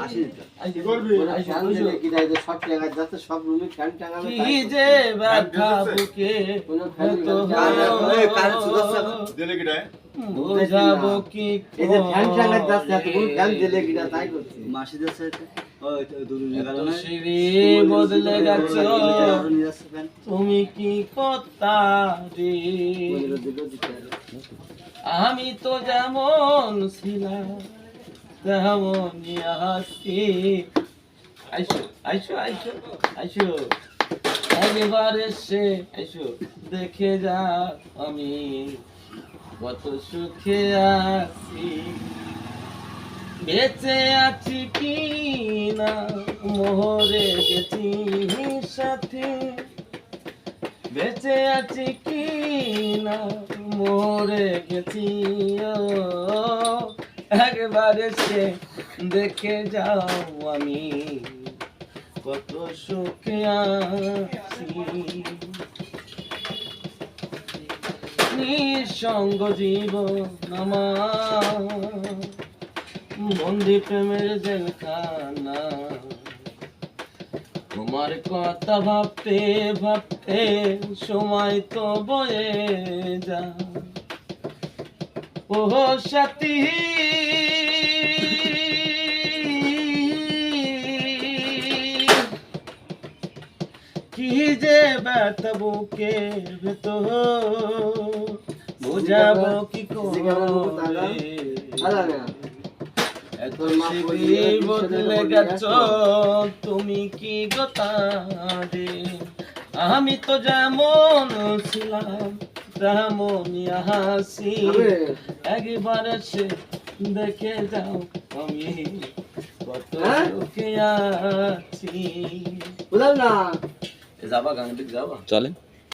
মাসি দিত কি করবি ফ্যান দিলে কি যায় সব জায়গায় যাতে সব রুমে ফ্যান টাঙানো কি যে ব্যথা বুকে কোনো ফ্যান তো এই কারে সুদর্শন দিলে কি রে বুঝাবো কি এই যে ফ্যান টাঙাতে যাচ্ছে এত কোন ফ্যান দিলে কি তাই করছে মাসি দিচ্ছে ওই দুরুনি এত কারণে সিঁড়ি বদলে গেছো তুমি কি করতা রে আমি তো যেমন ছিলাম তেমনই আছি আইসো আইসো আইসো আইসো একবার এসে আইসো দেখে যা আমি কত সুখে আছি বেঁচে আছি কি না মরে গেছি সাথে বেঁচে আছি কি না মরে গেছি একবার এসে দেখে যাও আমি কত সুখে আছি নিঃসঙ্গ জীবন আমার বন্দি প্রেমের জেলখানা তোমার কথা ভাবতে ভাবতে সময় তো বয়ে যা ও সাথী কি যে ব্যথা বুকের ভেতর বুঝাবো কি করে এত সিঁড়ি বদলে গেছো তুমি কি গোতা রে আমি তো যেমন ছিলাম তেমনই হাসি একবার এসে দেখে যাও আমি কত সুখে আছি বুঝলাম না যাবা গান যাবা চলেন।